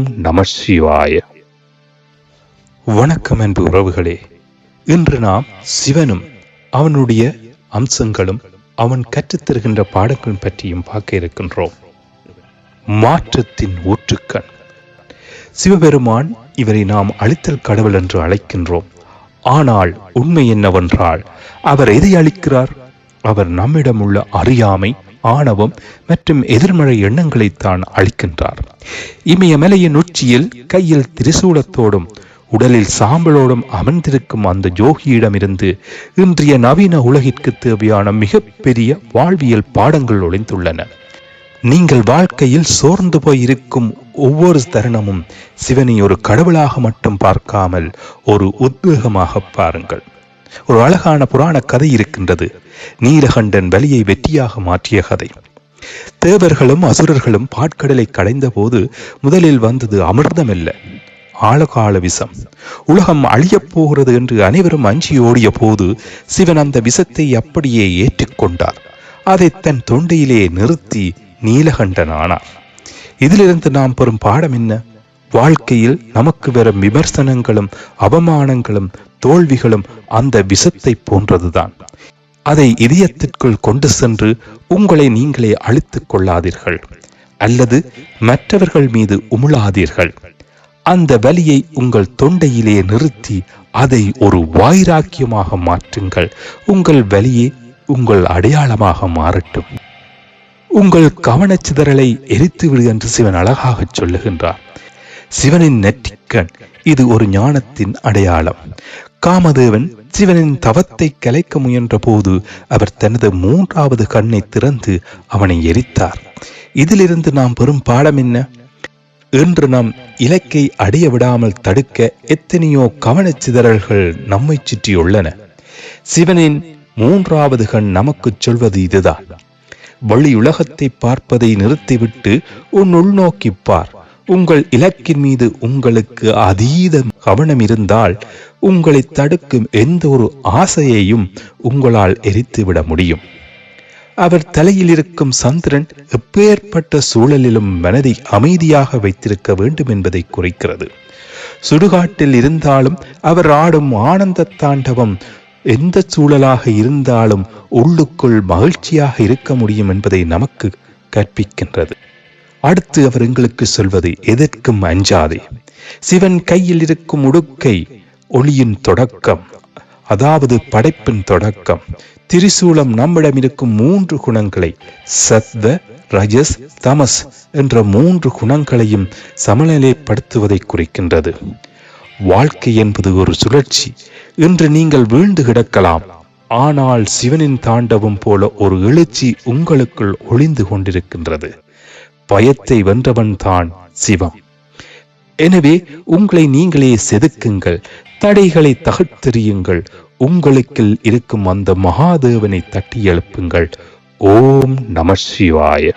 ஓம் நம சிவாய. வணக்கம் அன்பு உறவுகளே. இன்று நாம் சிவனும் அவனுடைய அம்சங்களும் அவன் கற்றுத்தருகின்ற பாடங்களும் பற்றியும் பார்க்க இருக்கின்றோம். மாற்றத்தின் ஊற்றுக்கண் சிவபெருமான். இவரை நாம் அழித்தல் கடவுள் என்று அழைக்கின்றோம். ஆனால் உண்மை என்னவென்றால் அவர் எதை அளிக்கிறார்? அவர் நம்மிடம் உள்ள அறியாமை, ஆணவம் மற்றும் எதிர்மறை எண்ணங்களைத்தான் அளிக்கின்றார். இமயமலையின் உச்சியில் கையில் திரிசூலத்தோடும் உடலில் சாம்பலோடும் அமர்ந்திருக்கும் அந்த ஜோகியிடமிருந்து இன்றைய நவீன உலகிற்கு தேவையான மிகப்பெரிய வாழ்வியல் பாடங்கள் ஒளிந்துள்ளன. நீங்கள் வாழ்க்கையில் சோர்ந்து போயிருக்கும் ஒவ்வொரு தருணமும் சிவனை ஒரு கடவுளாக மட்டும் பார்க்காமல் ஒரு உத்வேகமாக பாருங்கள். ஒரு அழகான புராண கதை இருக்கின்றது. நீலகண்டன் வலியை வெற்றியாக மாற்றிய கதை. தேவர்களும் அசுரர்களும் பாட்கடலை கடைந்த போது முதலில் வந்தது அமிர்தமல்ல, ஆழகால விஷம். உலகம் அழியப் போகிறது என்று அனைவரும் அஞ்சி ஓடிய போது சிவன் அந்த விஷத்தை அப்படியே ஏற்றுக்கொண்டார். அதை தன் தொண்டையிலே நிறுத்தி நீலகண்டன் ஆனார். இதிலிருந்து நாம் பெறும் பாடம் என்ன? வாழ்க்கையில் நமக்கு வரும் விமர்சனங்களும் அவமானங்களும் தோல்விகளும் அந்த விஷத்தை போன்றதுதான். அதை இதயத்திற்குள் கொண்டு சென்று உங்களை நீங்களே அழித்துக் கொள்ளாதீர்கள், அல்லது மற்றவர்கள் மீது உமிழாதீர்கள். அந்த வலியை உங்கள் தொண்டையிலே நிறுத்தி அதை ஒரு வைராக்கியமாக மாற்றுங்கள். உங்கள் வலியை உங்கள் அடையாளமாக மாறட்டும். உங்கள் கவனச்சிதறலை எரித்துவிடு என்று சிவன் அழகாக சொல்லுகின்றார். சிவனின் நெற்றிக்கண் இது ஒரு ஞானத்தின் அடையாளம். காமதேவன் சிவனின் தவத்தை கலைக்க முயன்ற போது அவர் தனது 3வது கண்ணை திறந்து அவனை எரித்தார். இதிலிருந்து நாம் பெறும் பாடம் என்ன? இன்று நாம் இலக்கை அடைய விடாமல் தடுக்க எத்தனையோ கவனச்சிதறல்கள் நம்மை சுற்றியுள்ளன. சிவனின் 3வது கண் நமக்கு சொல்வது இதுதான். வழி உலகத்தை பார்ப்பதை நிறுத்திவிட்டு உன் உள்நோக்கி பார். உங்கள் இலக்கின் மீது உங்களுக்கு அதீத கவனம் இருந்தால் உங்களை தடுக்கும் எந்த ஒரு ஆசையையும் உங்களால் எரித்துவிட முடியும். அவர் தலையில் இருக்கும் சந்திரன் எப்பேற்பட்ட சூழலிலும் மனதை அமைதியாக வைத்திருக்க வேண்டும் என்பதை குறிக்கிறது. சுடுகாட்டில் இருந்தாலும் அவர் ஆடும் ஆனந்த தாண்டவம் எந்த சூழலாக இருந்தாலும் உள்ளுக்குள் மகிழ்ச்சியாக இருக்க முடியும் என்பதை நமக்கு கற்பிக்கின்றது. அடுத்து அவர் எங்களுக்கு சொல்வது, எதற்கும் அஞ்சாதே. சிவன் கையில் இருக்கும் உடுக்கை ஒளியின் தொடக்கம், அதாவது படைப்பின் தொடக்கம். திரிசூலம் நம்மிடம் இருக்கும் 3 குணங்களை, சத்வ, ரஜஸ், தமஸ் என்ற 3 குணங்களையும் சமநிலைப்படுத்துவதை குறிக்கின்றது. வாழ்க்கை என்பது ஒரு சுழற்சி. இன்று நீங்கள் வீழ்ந்து கிடக்கலாம், ஆனால் சிவனின் தாண்டவம் போல ஒரு எழுச்சி உங்களுக்குள் ஒளிந்து கொண்டிருக்கின்றது. பயத்தை வென்றவன் தான் சிவம். எனவே உங்களை நீங்களே செதுக்குங்கள், தடைகளை தகர்த்தெறியுங்கள், உங்களுக்குள் இருக்கும் அந்த மகாதேவனை தட்டி எழுப்புங்கள். ஓம் நம சிவாய.